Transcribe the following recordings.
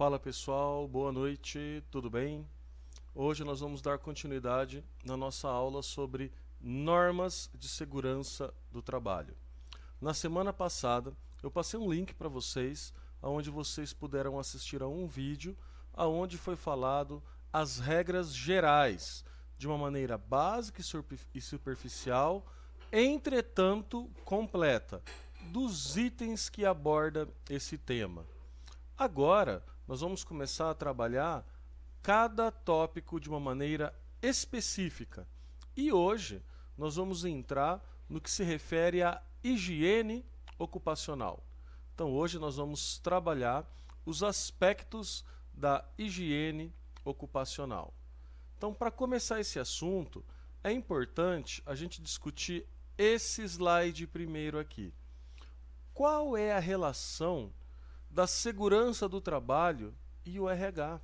Fala pessoal, boa noite, tudo bem? Hoje nós vamos dar continuidade na nossa aula sobre normas de segurança do trabalho. Na semana passada eu passei um link para vocês, onde vocês puderam assistir a um vídeo onde foi falado as regras gerais, de uma maneira básica e superficial, entretanto completa, dos itens que aborda esse tema. Agora, nós vamos começar a trabalhar cada tópico de uma maneira específica. E hoje, nós vamos entrar no que se refere à higiene ocupacional. Então, hoje nós vamos trabalhar os aspectos da higiene ocupacional. Então, para começar esse assunto, é importante a gente discutir esse slide primeiro aqui. Qual é a relação da segurança do trabalho e o RH?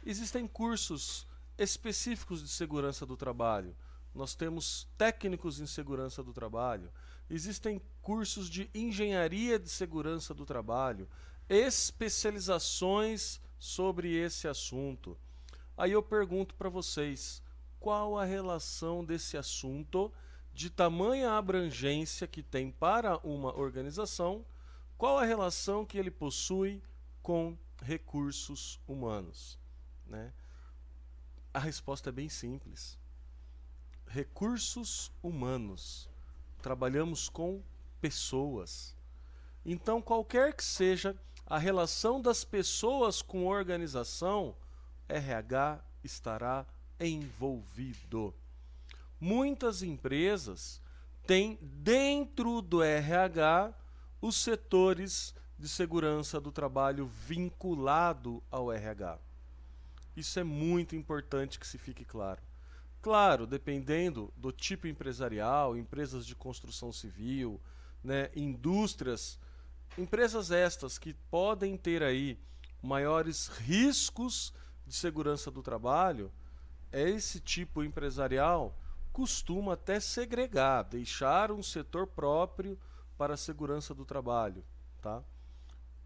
Existem cursos específicos de segurança do trabalho. Nós temos técnicos em segurança do trabalho. Existem cursos de engenharia de segurança do trabalho, especializações sobre esse assunto. Aí eu pergunto para vocês, qual a relação desse assunto, de tamanha abrangência que tem para uma organização, qual a relação que ele possui com recursos humanos? A resposta é bem simples. Recursos humanos. Trabalhamos com pessoas. Então, qualquer que seja a relação das pessoas com a organização, RH estará envolvido. Muitas empresas têm dentro do RH os setores de segurança do trabalho vinculado ao RH. Isso é muito importante que se fique claro. Claro, dependendo do tipo empresarial, empresas de construção civil, indústrias, empresas estas que podem ter aí maiores riscos de segurança do trabalho, esse tipo empresarial costuma até segregar, deixar um setor próprio para a segurança do trabalho.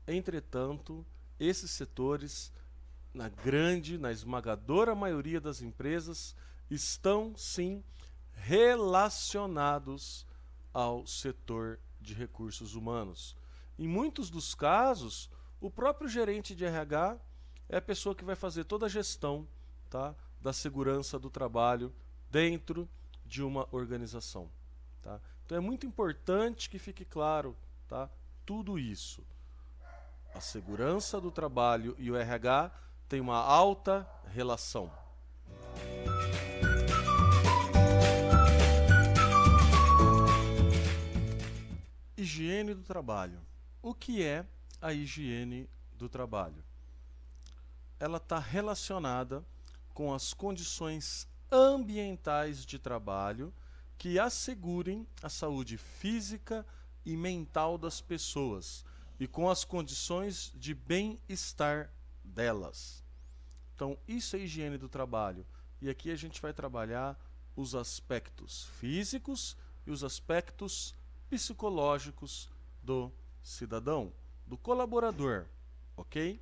Entretanto, esses setores, na esmagadora maioria das empresas, estão sim relacionados ao setor de recursos humanos. Em muitos dos casos, o próprio gerente de RH é a pessoa que vai fazer toda a gestão da segurança do trabalho dentro de uma organização. Então é muito importante que fique claro tudo isso. A segurança do trabalho e o RH têm uma alta relação. Higiene do trabalho. O que é a higiene do trabalho? Ela está relacionada com as condições ambientais de trabalho que assegurem a saúde física e mental das pessoas e com as condições de bem-estar delas. Então, isso é higiene do trabalho. E aqui a gente vai trabalhar os aspectos físicos e os aspectos psicológicos do cidadão, do colaborador, ok?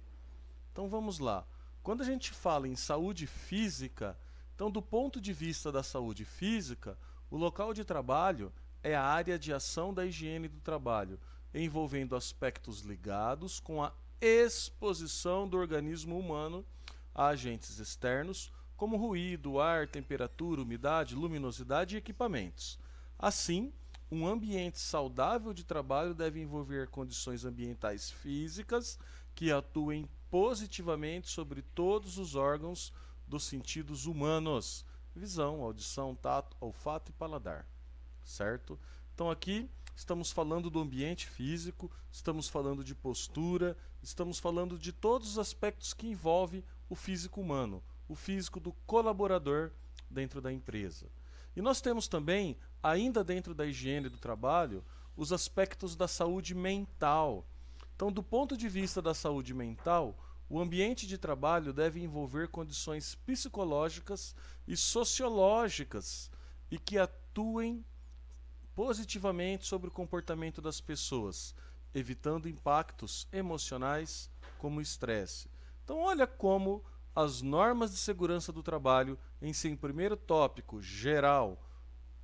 Então vamos lá. Quando a gente fala em saúde física, então do ponto de vista da saúde física, o local de trabalho é a área de ação da higiene do trabalho, envolvendo aspectos ligados com a exposição do organismo humano a agentes externos, como ruído, ar, temperatura, umidade, luminosidade e equipamentos. Assim, um ambiente saudável de trabalho deve envolver condições ambientais físicas que atuem positivamente sobre todos os órgãos dos sentidos humanos: visão, audição, tato, olfato e paladar. Certo? Então aqui estamos falando do ambiente físico, estamos falando de postura, estamos falando de todos os aspectos que envolvem o físico humano, o físico do colaborador dentro da empresa. E nós temos também, ainda dentro da higiene do trabalho, os aspectos da saúde mental. Então, do ponto de vista da saúde mental, o ambiente de trabalho deve envolver condições psicológicas e sociológicas e que atuem positivamente sobre o comportamento das pessoas, evitando impactos emocionais como o estresse. Então olha como as normas de segurança do trabalho, em seu primeiro tópico geral,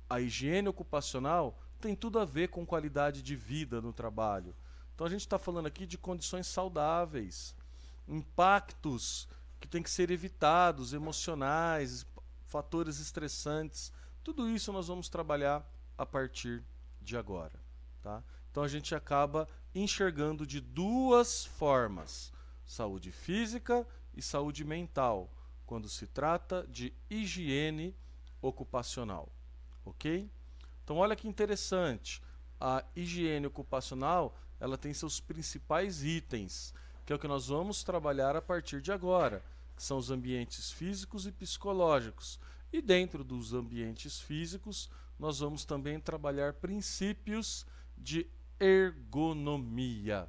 a higiene ocupacional, tem tudo a ver com qualidade de vida no trabalho. Então a gente está falando aqui de condições saudáveis, impactos que têm que ser evitados, emocionais, fatores estressantes. Tudo isso nós vamos trabalhar a partir de agora. Tá? Então a gente acaba enxergando de duas formas, saúde física e saúde mental, quando se trata de higiene ocupacional. Ok? Então olha que interessante, a higiene ocupacional ela tem seus principais itens, que é o que nós vamos trabalhar a partir de agora, que são os ambientes físicos e psicológicos. E dentro dos ambientes físicos, nós vamos também trabalhar princípios de ergonomia.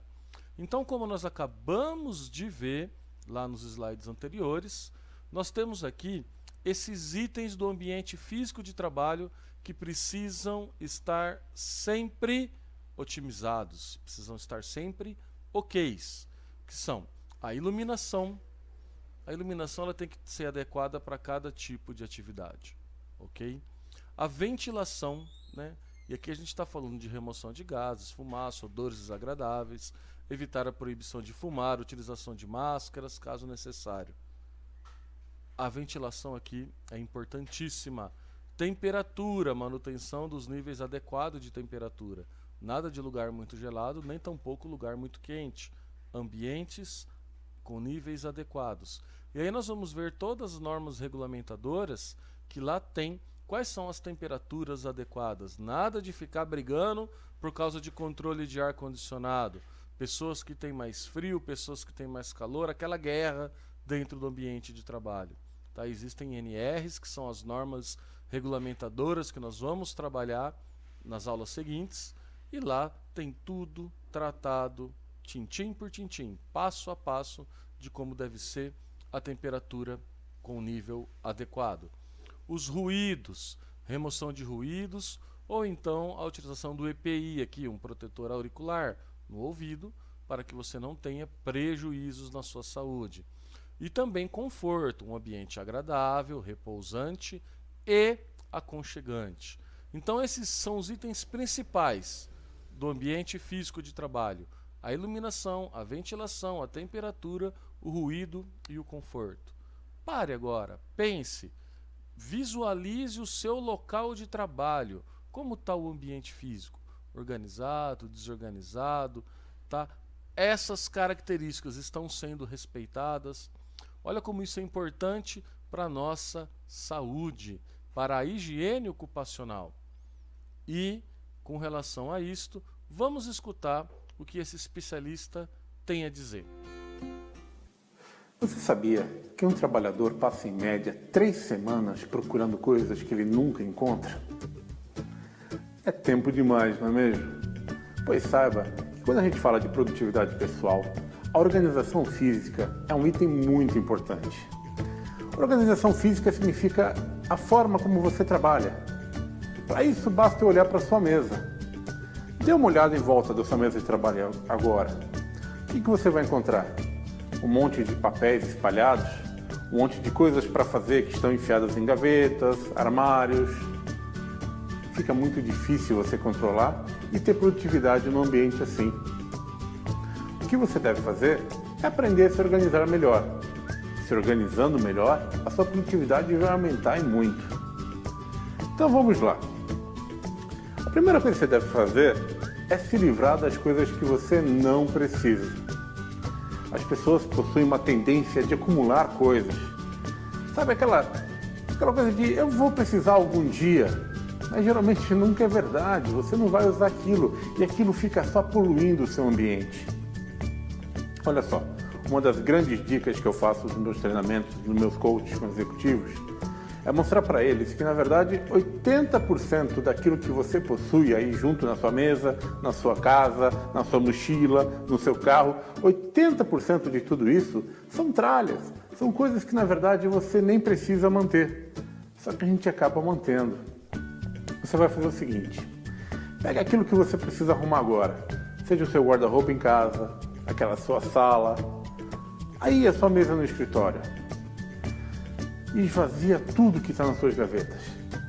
Então, como nós acabamos de ver lá nos slides anteriores, nós temos aqui esses itens do ambiente físico de trabalho que precisam estar sempre otimizados, precisam estar sempre OKs, que são a iluminação. A iluminação ela tem que ser adequada para cada tipo de atividade, ok? A ventilação, né? E aqui a gente está falando de remoção de gases, fumaça, odores desagradáveis, evitar a proibição de fumar, utilização de máscaras, caso necessário. A ventilação aqui é importantíssima. Temperatura, manutenção dos níveis adequados de temperatura. Nada de lugar muito gelado, nem tampouco lugar muito quente. Ambientes com níveis adequados. E aí nós vamos ver todas as normas regulamentadoras que lá tem quais são as temperaturas adequadas. Nada de ficar brigando por causa de controle de ar-condicionado. Pessoas que têm mais frio, pessoas que têm mais calor, aquela guerra dentro do ambiente de trabalho. Tá? Existem NRs, que são as normas regulamentadoras que nós vamos trabalhar nas aulas seguintes, e lá tem tudo tratado, tintim por tintim, passo a passo, de como deve ser a temperatura com nível adequado. Os ruídos, remoção de ruídos, ou então a utilização do EPI aqui, um protetor auricular no ouvido, para que você não tenha prejuízos na sua saúde. E também conforto, um ambiente agradável, repousante e aconchegante. Então esses são os itens principais do ambiente físico de trabalho: a iluminação, a ventilação, a temperatura, o ruído e o conforto. Pare agora, pense, visualize o seu local de trabalho. Como está o ambiente físico? Organizado, desorganizado? Tá? Essas características estão sendo respeitadas? Olha como isso é importante para a nossa saúde, para a higiene ocupacional. E, com relação a isto, vamos escutar o que esse especialista tem a dizer. Você sabia que um trabalhador passa em média 3 semanas procurando coisas que ele nunca encontra? É tempo demais, não é mesmo? Pois saiba que quando a gente fala de produtividade pessoal, a organização física é um item muito importante. Organização física significa a forma como você trabalha. Para isso, basta olhar para a sua mesa. Dê uma olhada em volta da sua mesa de trabalho agora. O que você vai encontrar? Um monte de papéis espalhados, um monte de coisas para fazer que estão enfiadas em gavetas, armários. Fica muito difícil você controlar e ter produtividade num ambiente assim. O que você deve fazer é aprender a se organizar melhor. Se organizando melhor, a sua produtividade vai aumentar e muito. Então vamos lá. A primeira coisa que você deve fazer é se livrar das coisas que você não precisa. As pessoas possuem uma tendência de acumular coisas. Sabe aquela coisa de eu vou precisar algum dia, mas geralmente nunca é verdade, você não vai usar aquilo e aquilo fica só poluindo o seu ambiente. Olha só, uma das grandes dicas que eu faço nos meus treinamentos, nos meus coaches com executivos, é mostrar para eles que, na verdade, 80% daquilo que você possui aí junto na sua mesa, na sua casa, na sua mochila, no seu carro, 80% de tudo isso são tralhas, são coisas que, na verdade, você nem precisa manter, só que a gente acaba mantendo. Você vai fazer o seguinte: pega aquilo que você precisa arrumar agora, seja o seu guarda-roupa em casa, aquela sua sala, Aí a sua mesa no escritório. Esvazia tudo que está nas suas gavetas.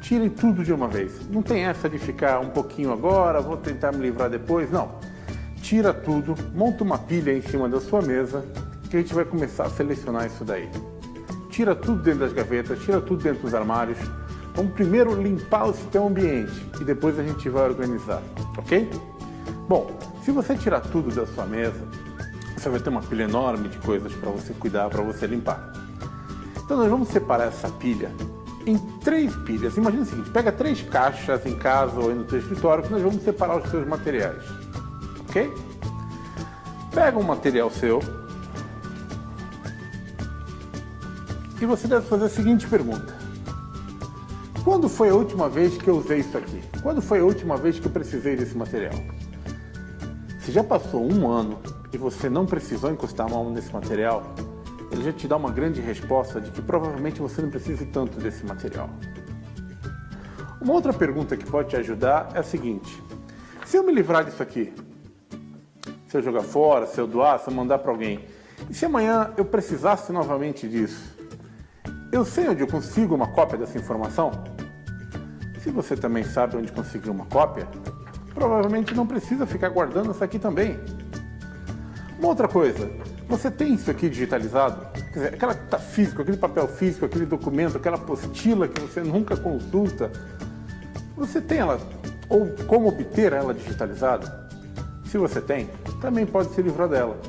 Tire tudo de uma vez. Não tem essa de ficar um pouquinho agora, vou tentar me livrar depois. Não. Tira tudo, monta uma pilha em cima da sua mesa, que a gente vai começar a selecionar isso daí. Tira tudo dentro das gavetas, tira tudo dentro dos armários. Vamos primeiro limpar o seu ambiente e depois a gente vai organizar, ok? Bom, se você tirar tudo da sua mesa, você vai ter uma pilha enorme de coisas para você cuidar, para você limpar. Então nós vamos separar essa pilha em 3 pilhas. Imagina o seguinte, pega 3 caixas em casa ou aí no seu escritório que nós vamos separar os seus materiais, ok? Pega um material seu e você deve fazer a seguinte pergunta. Quando foi a última vez que eu usei isso aqui? Quando foi a última vez que eu precisei desse material? Se já passou um ano e você não precisou encostar a mão nesse material, ele já te dá uma grande resposta de que provavelmente você não precisa tanto desse material. Uma outra pergunta que pode te ajudar é a seguinte. Se eu me livrar disso aqui, se eu jogar fora, se eu doar, se eu mandar para alguém, e se amanhã eu precisasse novamente disso, eu sei onde eu consigo uma cópia dessa informação? Se você também sabe onde conseguir uma cópia, provavelmente não precisa ficar guardando isso aqui também. Uma outra coisa, você tem isso aqui digitalizado? Quer dizer, aquela que está físico, aquele papel físico, aquele documento, aquela apostila que você nunca consulta, você tem ela, ou como obter ela digitalizada? Se você tem, também pode se livrar dela.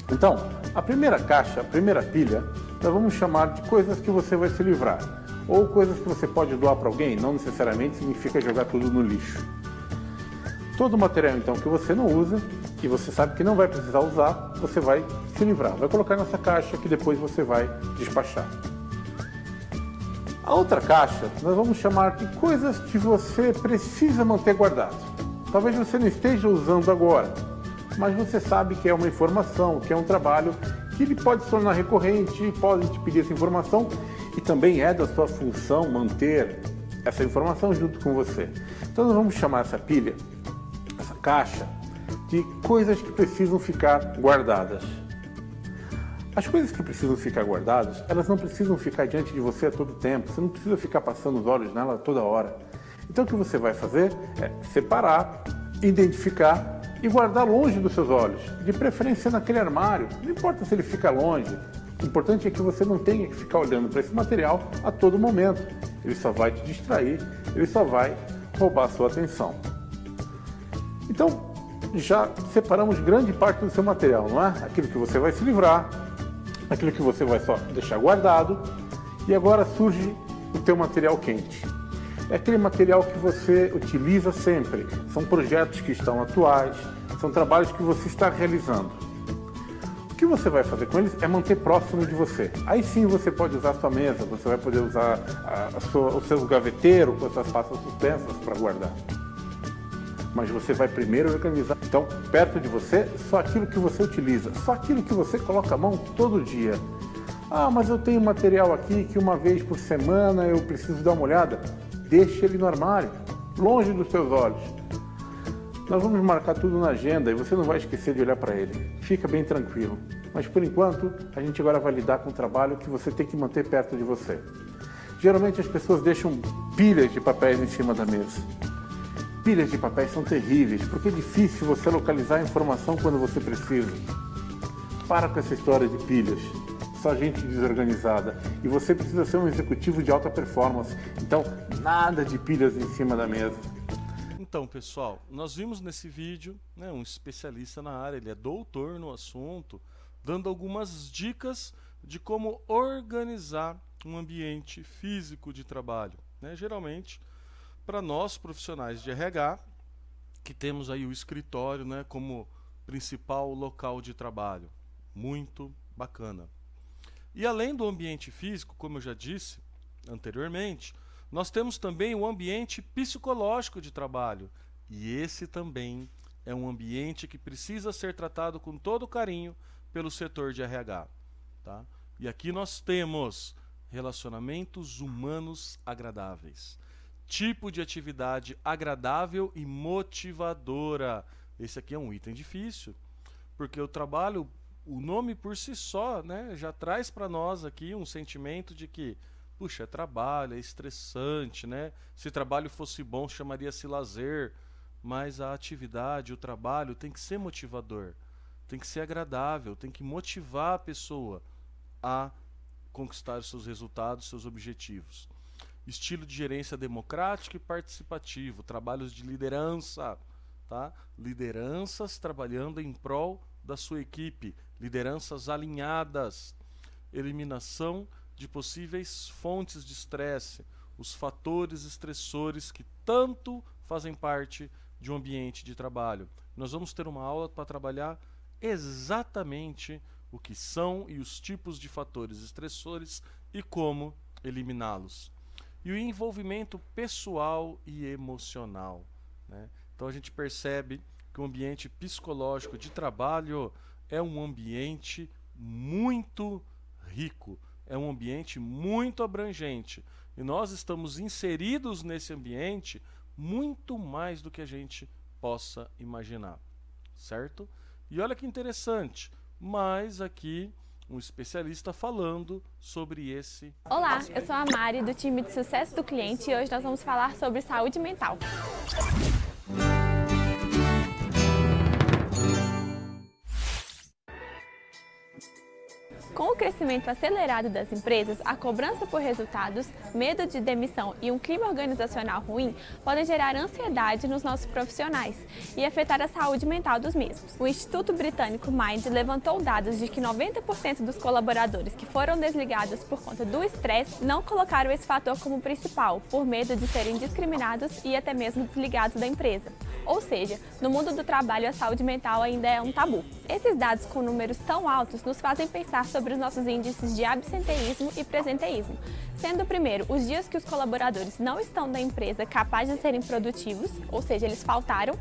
Então, a primeira caixa, a primeira pilha, nós vamos chamar de coisas que você vai se livrar. Ou coisas que você pode doar para alguém, não necessariamente significa jogar tudo no lixo. Todo o material, então, que você não usa, que você sabe que não vai precisar usar, você vai se livrar. Vai colocar nessa caixa que depois você vai despachar. A outra caixa, nós vamos chamar de coisas que você precisa manter guardado. Talvez você não esteja usando agora, mas você sabe que é uma informação, que é um trabalho que ele pode se tornar recorrente, pode te pedir essa informação e também é da sua função manter essa informação junto com você. Então nós vamos chamar essa pilha, essa caixa, de coisas que precisam ficar guardadas. As coisas que precisam ficar guardadas, elas não precisam ficar diante de você a todo tempo, você não precisa ficar passando os olhos nela toda hora. Então o que você vai fazer é separar, identificar e guardar longe dos seus olhos, de preferência naquele armário. Não importa se ele fica longe, o importante é que você não tenha que ficar olhando para esse material a todo momento. Ele só vai te distrair, ele só vai roubar a sua atenção. Então, já separamos grande parte do seu material, não é? Aquilo que você vai se livrar, aquilo que você vai só deixar guardado, e agora surge o teu material quente. É aquele material que você utiliza sempre. São projetos que estão atuais, são trabalhos que você está realizando. O que você vai fazer com eles é manter próximo de você. Aí sim você pode usar a sua mesa, você vai poder usar o seu gaveteiro com as suas pastas suspensas para guardar. Mas você vai primeiro organizar. Então, perto de você, só aquilo que você utiliza, só aquilo que você coloca a mão todo dia. Ah, mas eu tenho material aqui que uma vez por semana eu preciso dar uma olhada. Deixe ele no armário, longe dos seus olhos. Nós vamos marcar tudo na agenda e você não vai esquecer de olhar para ele. Fica bem tranquilo. Mas por enquanto, a gente agora vai lidar com o trabalho que você tem que manter perto de você. Geralmente as pessoas deixam pilhas de papéis em cima da mesa. Pilhas de papéis são terríveis, porque é difícil você localizar a informação quando você precisa. Para com essa história de pilhas. Só gente desorganizada. E você precisa ser um executivo de alta performance. Então, nada de pilhas em cima da mesa. Então, pessoal, nós vimos nesse vídeo, né, um especialista na área, ele é doutor no assunto, dando algumas dicas de como organizar um ambiente físico de trabalho, né? Geralmente, para nós profissionais de RH, que temos aí o escritório, né, como principal local de trabalho. Muito bacana. E além do ambiente físico, como eu já disse anteriormente, nós temos também o ambiente psicológico de trabalho. E esse também é um ambiente que precisa ser tratado com todo carinho pelo setor de RH. Tá? E aqui nós temos relacionamentos humanos agradáveis. Tipo de atividade agradável e motivadora. Esse aqui é um item difícil, porque o trabalho o nome por si só, né, já traz para nós aqui um sentimento de que, puxa, é trabalho, é estressante, né? Se trabalho fosse bom, chamaria-se lazer, mas a atividade, o trabalho tem que ser motivador, tem que ser agradável, tem que motivar a pessoa a conquistar os seus resultados, seus objetivos. Estilo de gerência democrático e participativo, trabalhos de liderança, tá? Lideranças trabalhando em prol da sua equipe, lideranças alinhadas, eliminação de possíveis fontes de estresse, os fatores estressores que tanto fazem parte de um ambiente de trabalho. Nós vamos ter uma aula para trabalhar exatamente o que são e os tipos de fatores estressores e como eliminá-los. E o envolvimento pessoal e emocional, né? Então a gente percebe que o ambiente psicológico de trabalho é um ambiente muito rico, é um ambiente muito abrangente. E nós estamos inseridos nesse ambiente muito mais do que a gente possa imaginar, certo? E olha que interessante, mais aqui um especialista falando sobre esse... Olá, eu sou a Mari, do time de sucesso do cliente, e hoje nós vamos falar sobre saúde mental. Com o crescimento acelerado das empresas, a cobrança por resultados, medo de demissão e um clima organizacional ruim podem gerar ansiedade nos nossos profissionais e afetar a saúde mental dos mesmos. O Instituto Britânico Mind levantou dados de que 90% dos colaboradores que foram desligados por conta do estresse não colocaram esse fator como principal, por medo de serem discriminados e até mesmo desligados da empresa. Ou seja, no mundo do trabalho a saúde mental ainda é um tabu. Esses dados com números tão altos nos fazem pensar sobre os nossos índices de absenteísmo e presenteísmo, sendo primeiro os dias que os colaboradores não estão na empresa capazes de serem produtivos, ou seja, eles faltaram,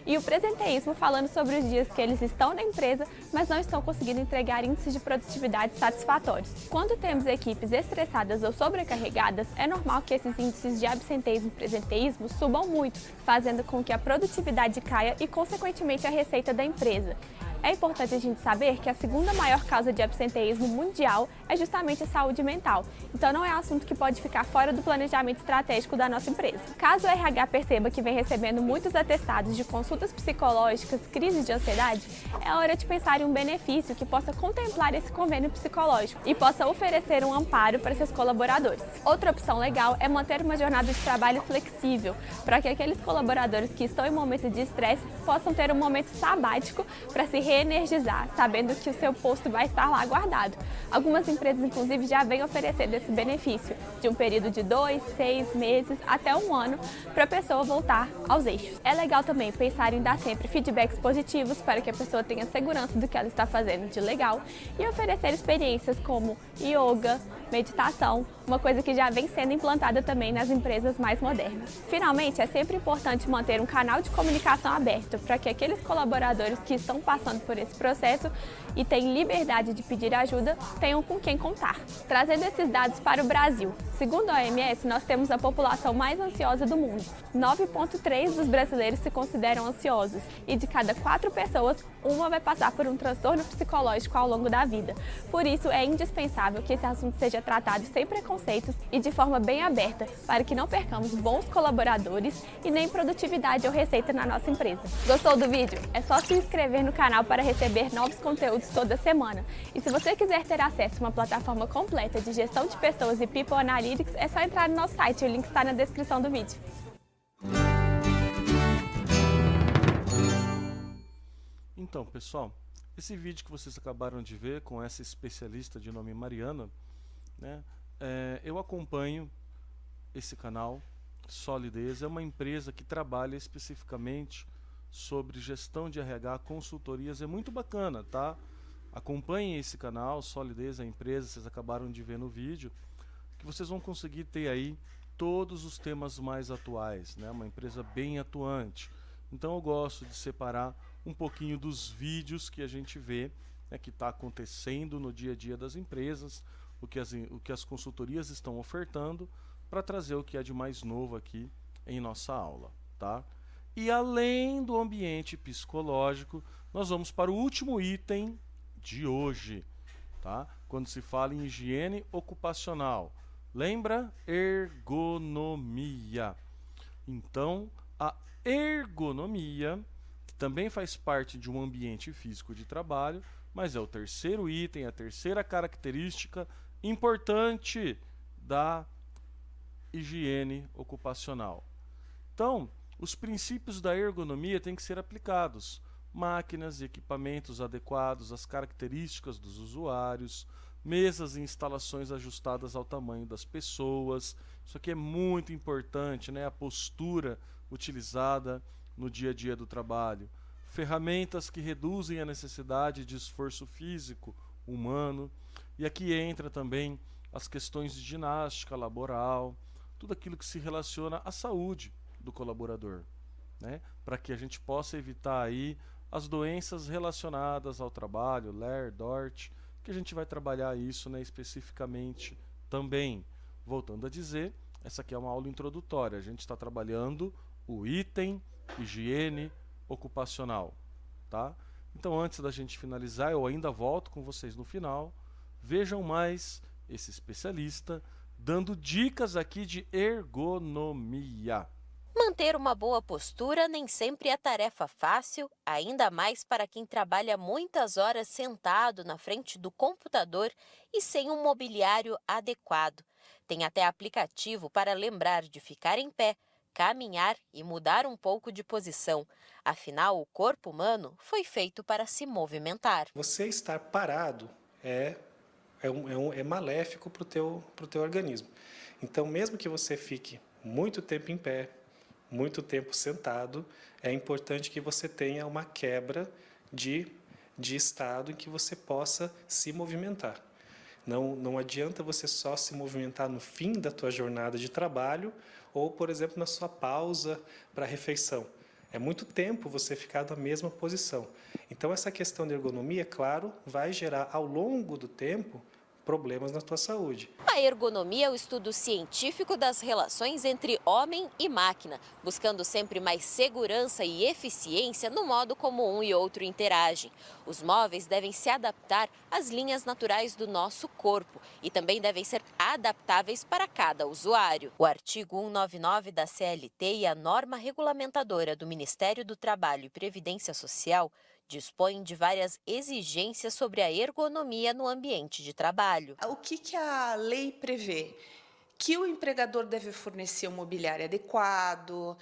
e o presenteísmo falando sobre os dias que eles estão na empresa, mas não estão conseguindo entregar índices de produtividade satisfatórios. Quando temos equipes estressadas ou sobrecarregadas, é normal que esses índices de absenteísmo e presenteísmo subam muito, fazendo com que a produtividade caia e, consequentemente, a receita da empresa. É importante a gente saber que a segunda maior causa de absenteísmo mundial é justamente a saúde mental, então não é um assunto que pode ficar fora do planejamento estratégico da nossa empresa. Caso o RH perceba que vem recebendo muitos atestados de consultas psicológicas, crises de ansiedade, é hora de pensar em um benefício que possa contemplar esse convênio psicológico e possa oferecer um amparo para seus colaboradores. Outra opção legal é manter uma jornada de trabalho flexível, para que aqueles colaboradores que estão em momentos de estresse possam ter um momento sabático para se reenergizar, sabendo que o seu posto vai estar lá guardado. Algumas empresas, inclusive, já vêm oferecendo esse benefício de um período de 2, 6 meses até um ano para a pessoa voltar aos eixos. É legal também pensar em dar sempre feedbacks positivos para que a pessoa tenha segurança do que ela está fazendo de legal e oferecer experiências como yoga, meditação, uma coisa que já vem sendo implantada também nas empresas mais modernas. Finalmente, é sempre importante manter um canal de comunicação aberto para que aqueles colaboradores que estão passando por esse processo e têm liberdade de pedir ajuda tenham com quem contar. Trazendo esses dados para o Brasil, segundo a OMS, nós temos a população mais ansiosa do mundo. 9,3% dos brasileiros se consideram ansiosos e de cada 4 pessoas, uma vai passar por um transtorno psicológico ao longo da vida. Por isso, é indispensável que esse assunto seja tratado sem preconceitos e de forma bem aberta, para que não percamos bons colaboradores e nem produtividade ou receita na nossa empresa. Gostou do vídeo? É só se inscrever no canal para receber novos conteúdos toda semana. E se você quiser ter acesso a uma plataforma completa de gestão de pessoas e People Analytics, é só entrar no nosso site, o link está na descrição do vídeo. Então, pessoal, esse vídeo que vocês acabaram de ver com essa especialista de nome Mariana, né, eu acompanho esse canal, Solidez, é uma empresa que trabalha especificamente sobre gestão de RH, consultorias, é muito bacana, tá? Acompanhem esse canal, Solidez, a empresa, vocês acabaram de ver no vídeo, que vocês vão conseguir ter aí todos os temas mais atuais, né? Uma empresa bem atuante. Então eu gosto de separar um pouquinho dos vídeos que a gente vê, né, que está acontecendo no dia a dia das empresas, o que as consultorias estão ofertando, para trazer o que é de mais novo aqui em nossa aula, tá? E além do ambiente psicológico, nós vamos para o último item de hoje, tá? Quando se fala em higiene ocupacional, lembra? Ergonomia. Então, a ergonomia, que também faz parte de um ambiente físico de trabalho, mas é o terceiro item, a terceira característica importante da higiene ocupacional. Então, os princípios da ergonomia têm que ser aplicados. Máquinas e equipamentos adequados às características dos usuários, mesas e instalações ajustadas ao tamanho das pessoas. Isso aqui é muito importante, né? A postura utilizada no dia a dia do trabalho. Ferramentas que reduzem a necessidade de esforço físico humano. E aqui entra também as questões de ginástica laboral, tudo aquilo que se relaciona à saúde do colaborador, né? Para que a gente possa evitar aí as doenças relacionadas ao trabalho, LER, DORT, que a gente vai trabalhar isso, né, especificamente também. Voltando a dizer, essa aqui é uma aula introdutória, a gente está trabalhando o item higiene ocupacional, tá? Então, antes da gente finalizar, eu ainda volto com vocês no final. Vejam mais esse especialista dando dicas aqui de ergonomia. Manter uma boa postura nem sempre é tarefa fácil, ainda mais para quem trabalha muitas horas sentado na frente do computador e sem um mobiliário adequado. Tem até aplicativo para lembrar de ficar em pé, caminhar e mudar um pouco de posição. Afinal, o corpo humano foi feito para se movimentar. Você estar parado é maléfico para o teu organismo. Então, mesmo que você fique muito tempo em pé, muito tempo sentado, é importante que você tenha uma quebra de estado em que você possa se movimentar. Não adianta você só se movimentar no fim da tua jornada de trabalho ou, por exemplo, na sua pausa para a refeição. É muito tempo você ficar na mesma posição. Então, essa questão de ergonomia, claro, vai gerar ao longo do tempo problemas na tua saúde. A ergonomia é o estudo científico das relações entre homem e máquina, buscando sempre mais segurança e eficiência no modo como um e outro interagem. Os móveis devem se adaptar às linhas naturais do nosso corpo e também devem ser adaptáveis para cada usuário. O artigo 199 da CLT e a norma regulamentadora do Ministério do Trabalho e Previdência Social dispõe de várias exigências sobre a ergonomia no ambiente de trabalho. O que a lei prevê? Que o empregador deve fornecer um mobiliário adequado,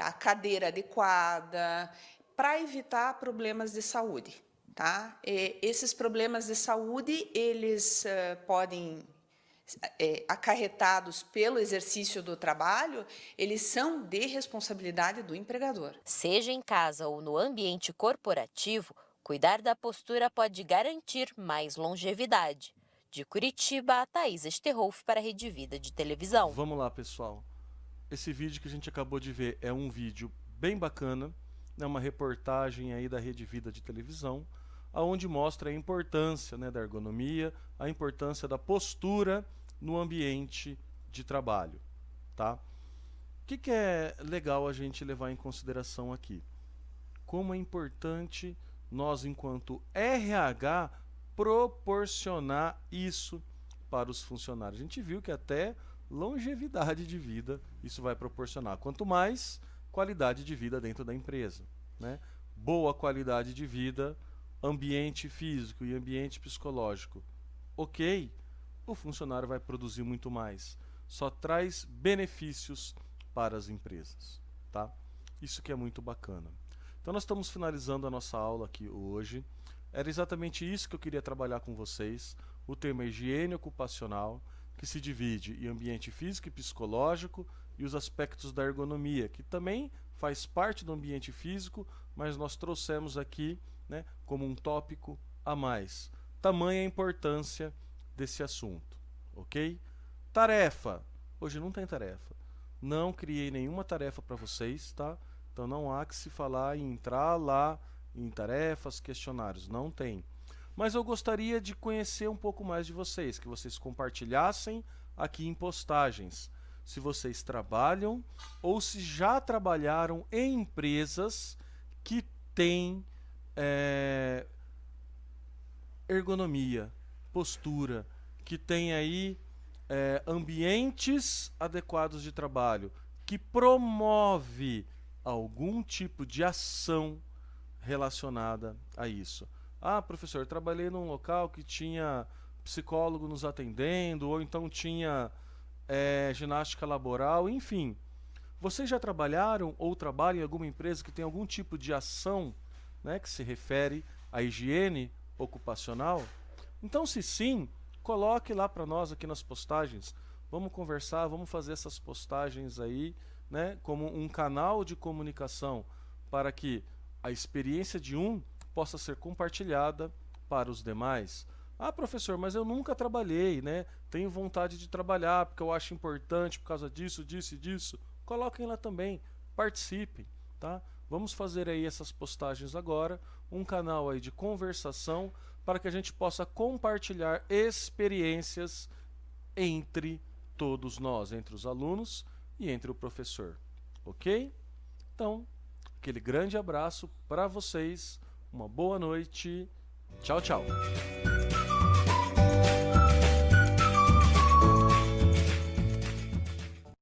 a cadeira adequada, para evitar problemas de saúde, tá? Esses problemas de saúde, eles podem acarretados pelo exercício do trabalho, eles são de responsabilidade do empregador. Seja em casa ou no ambiente corporativo, cuidar da postura pode garantir mais longevidade. De Curitiba, a Thaís Esterhoff para a Rede Vida de Televisão. Vamos lá, pessoal. Esse vídeo que a gente acabou de ver é um vídeo bem bacana, é uma reportagem aí da Rede Vida de Televisão, onde mostra a importância, né, da ergonomia, a importância da postura no ambiente de trabalho, tá? O que é legal a gente levar em consideração aqui? Como é importante nós, enquanto RH, proporcionar isso para os funcionários. A gente viu que até longevidade de vida isso vai proporcionar. Quanto mais qualidade de vida dentro da empresa, né? Boa qualidade de vida, ambiente físico e ambiente psicológico, ok, o funcionário vai produzir muito mais. Só traz benefícios para as empresas, tá? Isso que é muito bacana. Então nós estamos finalizando a nossa aula aqui hoje. Era exatamente isso que eu queria trabalhar com vocês. O tema higiene ocupacional, que se divide em ambiente físico e psicológico e os aspectos da ergonomia, que também faz parte do ambiente físico, mas nós trouxemos aqui, né, como um tópico a mais. Tamanha a importância desse assunto, ok? Tarefa. Hoje não tem tarefa. Não criei nenhuma tarefa para vocês, tá? Então não há que se falar em entrar lá em tarefas, questionários. Não tem. Mas eu gostaria de conhecer um pouco mais de vocês, que vocês compartilhassem aqui em postagens. Se vocês trabalham ou se já trabalharam em empresas que têm ergonomia, postura, que tem aí ambientes adequados de trabalho, que promove algum tipo de ação relacionada a isso. Ah, professor, eu trabalhei num local que tinha psicólogo nos atendendo, ou então tinha ginástica laboral, enfim. Vocês já trabalharam ou trabalham em alguma empresa que tem algum tipo de ação, né, que se refere à higiene ocupacional? Então, se sim, coloque lá para nós aqui nas postagens. Vamos conversar, vamos fazer essas postagens aí, né, como um canal de comunicação para que a experiência de um possa ser compartilhada para os demais. Ah, professor, mas eu nunca trabalhei, né? Tenho vontade de trabalhar porque eu acho importante por causa disso, disso e disso. Coloquem lá também, participem, tá? Vamos fazer aí essas postagens agora, um canal aí de conversação para que a gente possa compartilhar experiências entre todos nós, entre os alunos e entre o professor, ok? Então, aquele grande abraço para vocês, uma boa noite, tchau, tchau!